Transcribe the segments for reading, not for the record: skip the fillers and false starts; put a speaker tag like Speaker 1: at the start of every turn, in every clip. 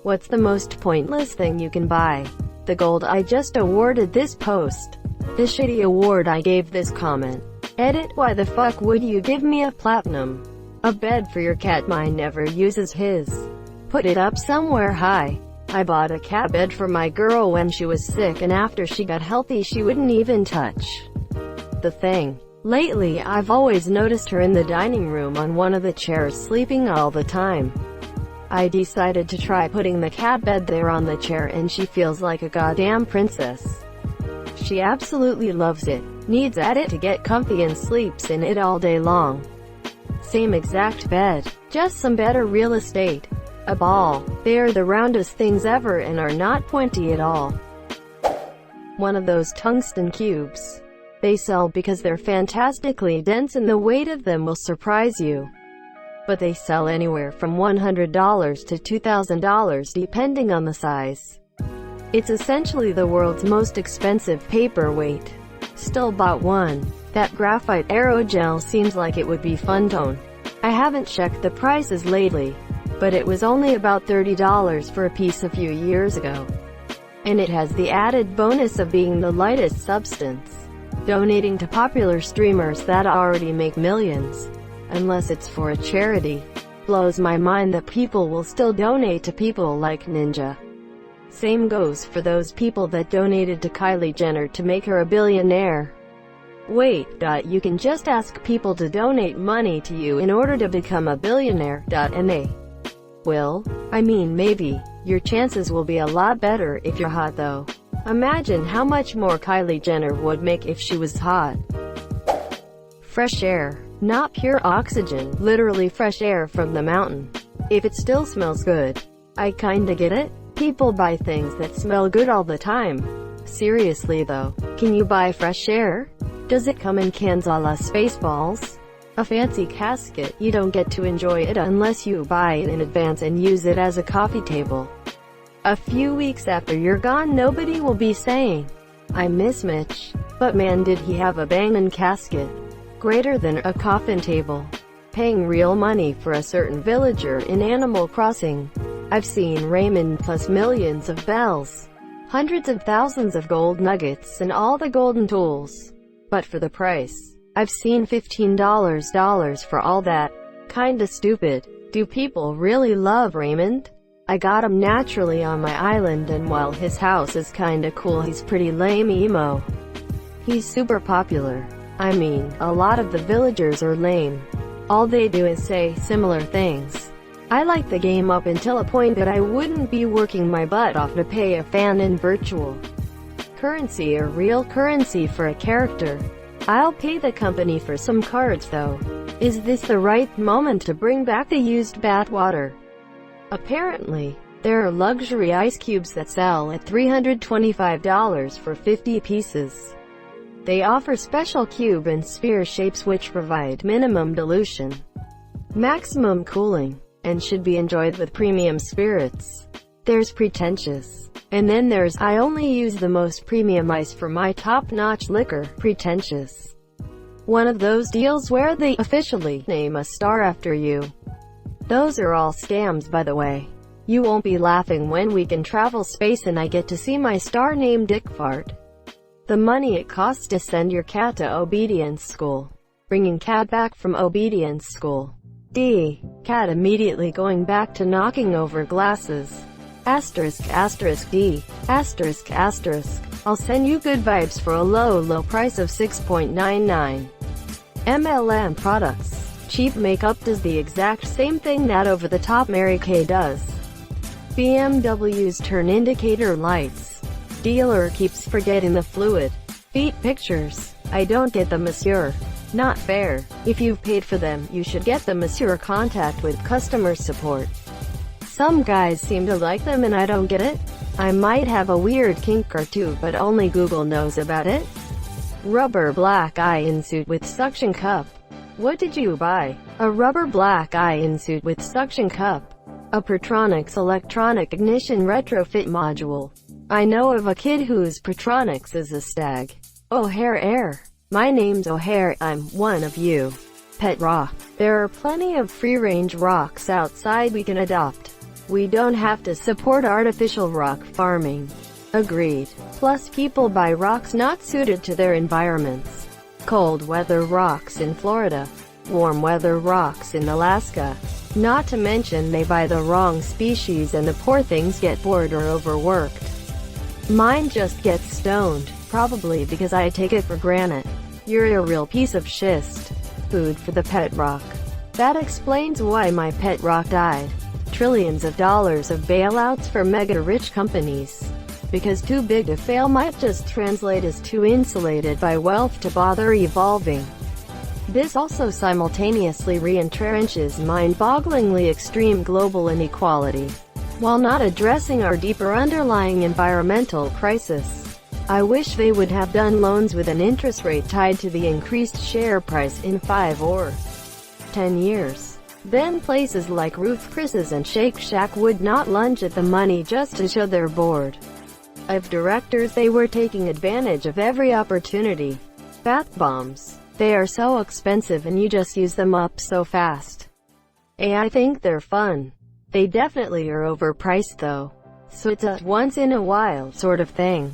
Speaker 1: What's the most pointless thing you can buy? The gold I just awarded this post. The shitty award I gave this comment. Edit: why the fuck would you give me a platinum? A bed for your cat, mine never uses his. Put it up somewhere high. I bought a cat bed for my girl when she was sick, and after she got healthy she wouldn't even touch the thing. Lately I've always noticed her in the dining room on one of the chairs sleeping all the time. I decided to try putting the cat bed there on the chair, and she feels like a goddamn princess. She absolutely loves it, needs at it to get comfy, and sleeps in it all day long. Same exact bed, just some better real estate. A ball. They are the roundest things ever and are not pointy at all. One of those tungsten cubes. They sell because they're fantastically dense and the weight of them will surprise you. But they sell anywhere from $100 to $2,000 depending on the size. It's essentially the world's most expensive paperweight. Still bought one. That graphite aerogel seems like it would be fun tone. I haven't checked the prices lately, but it was only about $30 for a piece a few years ago. And it has the added bonus of being the lightest substance. Donating to popular streamers that already make millions, unless it's for a charity. Blows my mind that people will still donate to people like Ninja. Same goes for those people that donated to Kylie Jenner to make her a billionaire. Wait, you can just ask people to donate money to you in order to become a billionaire, and they will? I mean, maybe. Your chances will be a lot better if you're hot though. Imagine how much more Kylie Jenner would make if she was hot. Fresh air. Not pure oxygen, literally fresh air from the mountain. If it still smells good. I kinda get it. People buy things that smell good all the time. Seriously though, can you buy fresh air? Does it come in cans a la Spaceballs? A fancy casket, you don't get to enjoy it unless you buy it in advance and use it as a coffee table. A few weeks after you're gone, nobody will be saying, "I miss Mitch, but man did he have a bangin' casket." Greater than a coffin table. Paying real money for a certain villager in Animal Crossing. I've seen Raymond plus millions of bells, hundreds of thousands of gold nuggets, and all the golden tools. But for the price, I've seen $15 for all that. Kinda stupid. Do people really love Raymond? I got him naturally on my island, and while his house is kinda cool, he's pretty lame emo. He's super popular. I mean, a lot of the villagers are lame. All they do is say similar things. I like the game up until a point that I wouldn't be working my butt off to pay a fan in virtual currency or real currency for a character. I'll pay the company for some cards though. Is this the right moment to bring back the used bath water? Apparently, there are luxury ice cubes that sell at $325 for 50 pieces. They offer special cube and sphere shapes which provide minimum dilution, maximum cooling, and should be enjoyed with premium spirits. There's pretentious. And then there's I only use the most premium ice for my top-notch liquor, pretentious. One of those deals where they officially name a star after you. Those are all scams, by the way. You won't be laughing when we can travel space and I get to see my star named Dick Fart. The money it costs to send your cat to obedience school. Bringing cat back from obedience school. Cat immediately going back to knocking over glasses. Asterisk, asterisk, asterisk, asterisk. I'll send you good vibes for a low price of $6.99. MLM products. Cheap makeup does the exact same thing that over-the-top Mary Kay does. BMW's turn indicator lights. Dealer keeps forgetting the fluid. Feet pictures. I don't get them, monsieur. Not fair. If you've paid for them, you should get them, monsieur. Contact with customer support. Some guys seem to like them and I don't get it. I might have a weird kink or two, but only Google knows about it. Rubber black eye suit with suction cup. What did you buy? A rubber black eye suit with suction cup. A Pertronics electronic ignition retrofit module. I know of a kid whose Pertronics is a stag. O'Hare Air. My name's O'Hare, I'm one of you. Pet rock. There are plenty of free-range rocks outside we can adopt. We don't have to support artificial rock farming. Agreed. Plus people buy rocks not suited to their environments. Cold weather rocks in Florida. Warm weather rocks in Alaska. Not to mention they buy the wrong species and the poor things get bored or overworked. Mine just gets stoned, probably because I take it for granted. You're a real piece of schist. Food for the pet rock. That explains why my pet rock died. Trillions of dollars of bailouts for mega-rich companies. Because too big to fail might just translate as too insulated by wealth to bother evolving. This also simultaneously re-entrenches mind-bogglingly extreme global inequality, while not addressing our deeper underlying environmental crisis. I wish they would have done loans with an interest rate tied to the increased share price in 5 or 10 years. Then places like Ruth Chris's and Shake Shack would not lunge at the money just to show they're bored. Of directors, they were taking advantage of every opportunity. Bath bombs. They are so expensive and you just use them up so fast. I think they're fun. They definitely are overpriced though. So it's a once in a while sort of thing.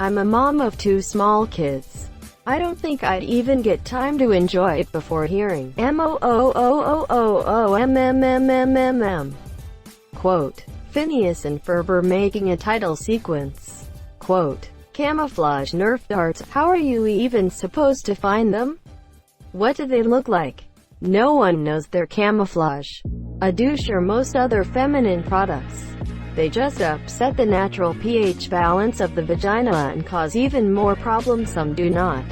Speaker 1: I'm a mom of 2 small kids. I don't think I'd even get time to enjoy it before hearing MOOOOOOMMMMMM. Quote. Phineas and Ferber making a title sequence. Quote. Camouflage Nerf darts, how are you even supposed to find them? What do they look like? No one knows they're camouflage. A douche or most other feminine products. They just upset the natural pH balance of the vagina and cause even more problems. Some do not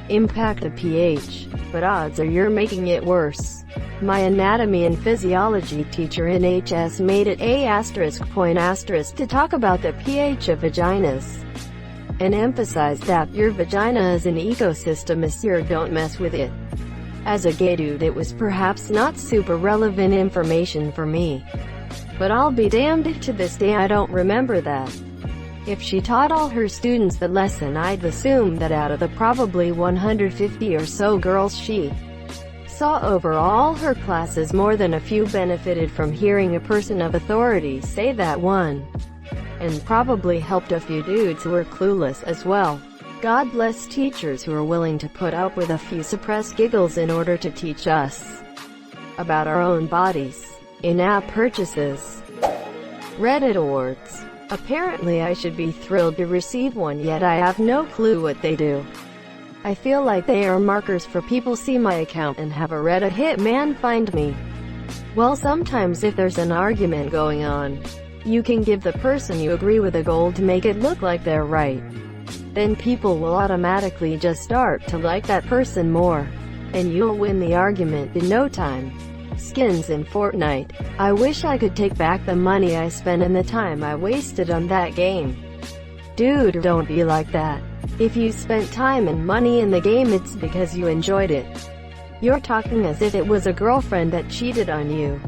Speaker 1: impact the pH, but odds are you're making it worse. My anatomy and physiology teacher in HS made it A** to talk about the pH of vaginas, and emphasized that your vagina is an ecosystem, monsieur, don't mess with it. As a gay dude, it was perhaps not super relevant information for me. But I'll be damned if to this day I don't remember that. If she taught all her students the lesson, I'd assume that out of the probably 150 or so girls she saw over all her classes, more than a few benefited from hearing a person of authority say that one. And probably helped a few dudes who were clueless as well. God bless teachers who are willing to put up with a few suppressed giggles in order to teach us about our own bodies. In-app purchases. Reddit awards. Apparently I should be thrilled to receive one, yet I have no clue what they do. I feel like they are markers for people see my account and have a Reddit hitman find me. Well, sometimes if there's an argument going on, you can give the person you agree with a gold to make it look like they're right. Then people will automatically just start to like that person more, and you'll win the argument in no time. Skins in Fortnite. I wish I could take back the money I spent and the time I wasted on that game. Dude, don't be like that. If you spent time and money in the game, it's because you enjoyed it. You're talking as if it was a girlfriend that cheated on you.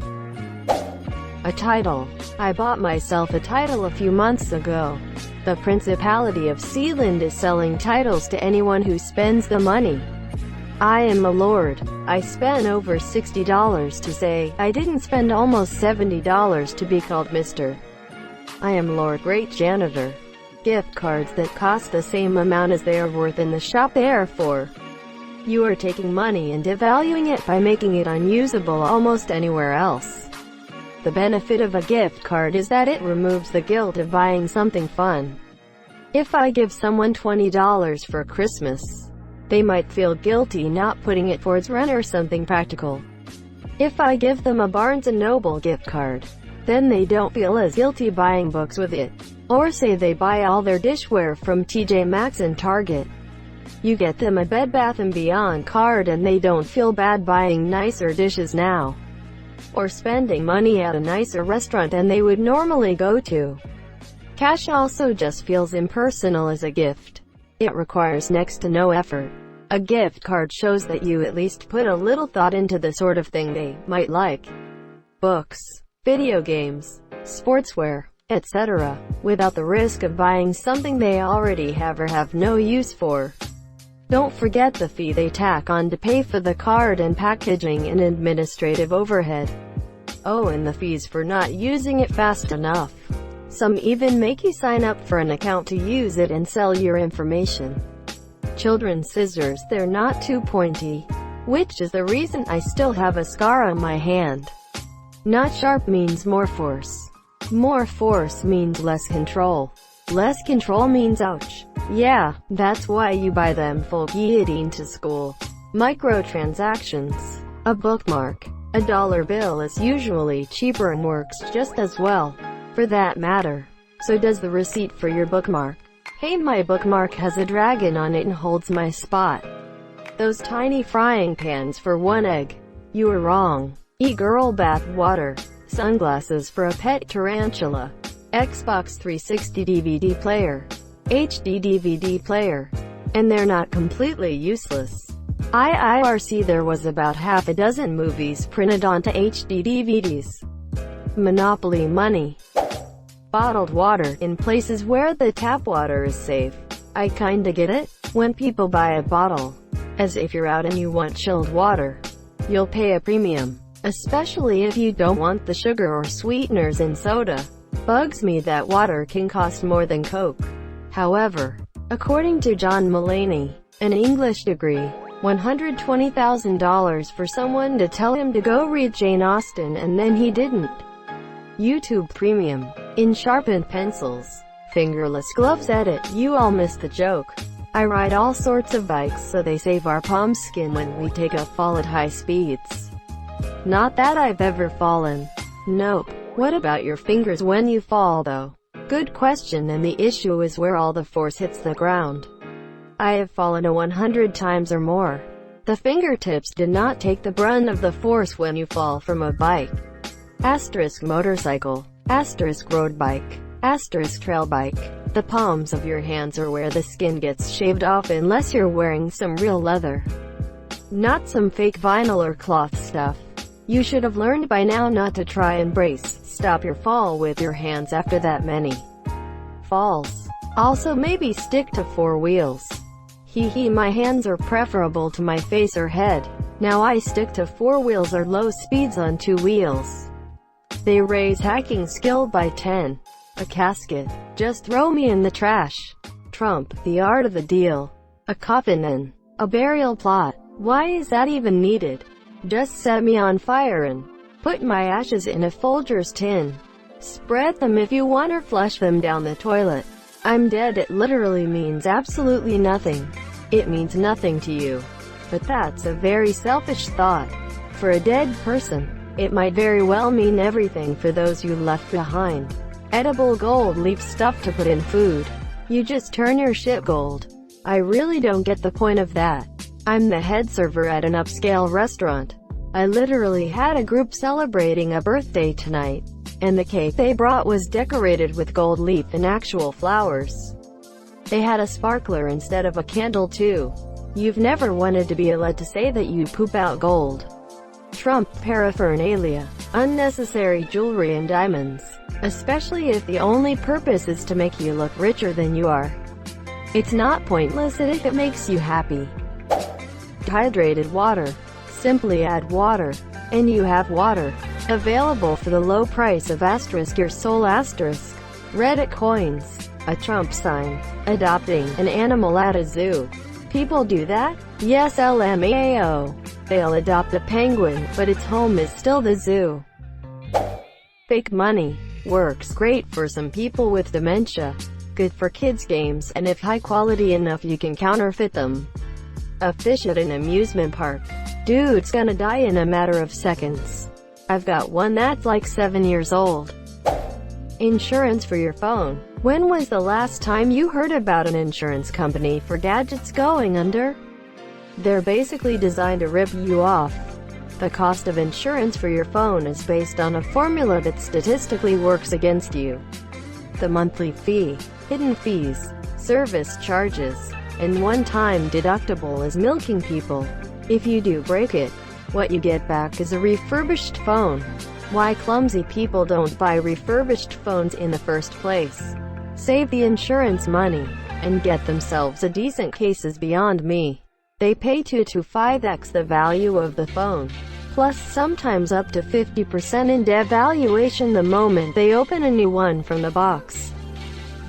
Speaker 1: A title. I bought myself a title a few months ago. The Principality of Sealand is selling titles to anyone who spends the money. I am a lord. I spent over $60 to say, I didn't spend almost $70 to be called Mr. I am Lord Great Janitor. Gift cards that cost the same amount as they are worth in the shop they are for. You are taking money and devaluing it by making it unusable almost anywhere else. The benefit of a gift card is that it removes the guilt of buying something fun. If I give someone $20 for Christmas, they might feel guilty not putting it towards rent or something practical. If I give them a Barnes & Noble gift card, then they don't feel as guilty buying books with it. Or say they buy all their dishware from TJ Maxx and Target. You get them a Bed Bath & Beyond card and they don't feel bad buying nicer dishes now, or spending money at a nicer restaurant than they would normally go to. Cash also just feels impersonal as a gift. It requires next to no effort. A gift card shows that you at least put a little thought into the sort of thing they might like. Books, video games, sportswear, etc., without the risk of buying something they already have or have no use for. Don't forget the fee they tack on to pay for the card and packaging and administrative overhead. Oh, and the fees for not using it fast enough. Some even make you sign up for an account to use it and sell your information. Children's scissors, they're not too pointy, which is the reason I still have a scar on my hand. Not sharp means more force. More force means less control. Less control means ouch. Yeah, that's why you buy them full guillotine to school. Microtransactions. A bookmark. A dollar bill is usually cheaper and works just as well, for that matter. So does the receipt for your bookmark. Hey, my bookmark has a dragon on it and holds my spot. Those tiny frying pans for one egg. You were wrong. E-girl bath water. Sunglasses for a pet tarantula. Xbox 360 DVD player. HD DVD player. And they're not completely useless. IRC, there was about half a dozen movies printed onto HD DVDs. Monopoly money. Bottled water, in places where the tap water is safe. I kinda get it. When people buy a bottle, as if you're out and you want chilled water, you'll pay a premium. Especially if you don't want the sugar or sweeteners in soda. Bugs me that water can cost more than Coke. However, according to John Mulaney, an English degree, $120,000 for someone to tell him to go read Jane Austen and then he didn't. YouTube Premium. In sharpened pencils. Fingerless gloves. Edit. You all missed the joke. I ride all sorts of bikes so they save our palm skin when we take a fall at high speeds. Not that I've ever fallen. Nope. What about your fingers when you fall though? Good question, and the issue is where all the force hits the ground. I have fallen 100 times or more. The fingertips did not take the brunt of the force when you fall from a bike. Asterisk motorcycle. Asterisk road bike. Asterisk trail bike. The palms of your hands are where the skin gets shaved off unless you're wearing some real leather. Not some fake vinyl or cloth stuff. You should have learned by now not to try and stop your fall with your hands after that many falls. Also, maybe stick to 4 wheels. My hands are preferable to my face or head. Now I stick to 4 wheels or low speeds on 2 wheels. They raise hacking skill by 10. A casket. Just throw me in the trash. Trump, the art of the deal. A coffin and a burial plot. Why is that even needed? Just set me on fire and put my ashes in a Folgers tin. Spread them if you want or flush them down the toilet. I'm dead. It literally means absolutely nothing. It means nothing to you. But that's a very selfish thought. For a dead person, it might very well mean everything for those you left behind. Edible gold leaf stuff to put in food. You just turn your shit gold. I really don't get the point of that. I'm the head server at an upscale restaurant. I literally had a group celebrating a birthday tonight, and the cake they brought was decorated with gold leaf and actual flowers. They had a sparkler instead of a candle too. You've never wanted to be allowed to say that you poop out gold. Trump paraphernalia. Unnecessary jewelry and diamonds. Especially if the only purpose is to make you look richer than you are. It's not pointless if it makes you happy. Hydrated water. Simply add water, and you have water. Available for the low price of your soul. Reddit coins. A Trump sign. Adopting an animal at a zoo. People do that? Yes, LMAO. They'll adopt a penguin, but its home is still the zoo. Fake money. Works great for some people with dementia. Good for kids' games, and if high quality enough you can counterfeit them. A fish at an amusement park. Dude's gonna die in a matter of seconds. I've got one that's like 7 years old. Insurance for your phone. When was the last time you heard about an insurance company for gadgets going under? They're basically designed to rip you off. The cost of insurance for your phone is based on a formula that statistically works against you. The monthly fee, hidden fees, service charges, and one-time deductible is milking people. If you do break it, what you get back is a refurbished phone. Why clumsy people don't buy refurbished phones in the first place, save the insurance money, and get themselves a decent case is beyond me. They pay 2 to 5x the value of the phone. plus sometimes up to 50% in devaluation the moment they open a new one from the box.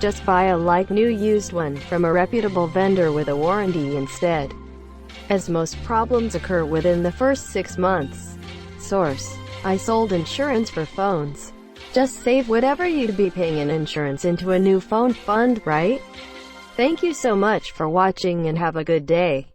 Speaker 1: Just buy a like-new used one from a reputable vendor with a warranty instead, as most problems occur within the first 6 months. Source: I sold insurance for phones. Just save whatever you'd be paying in insurance into a new phone fund, right? Thank you so much for watching and have a good day.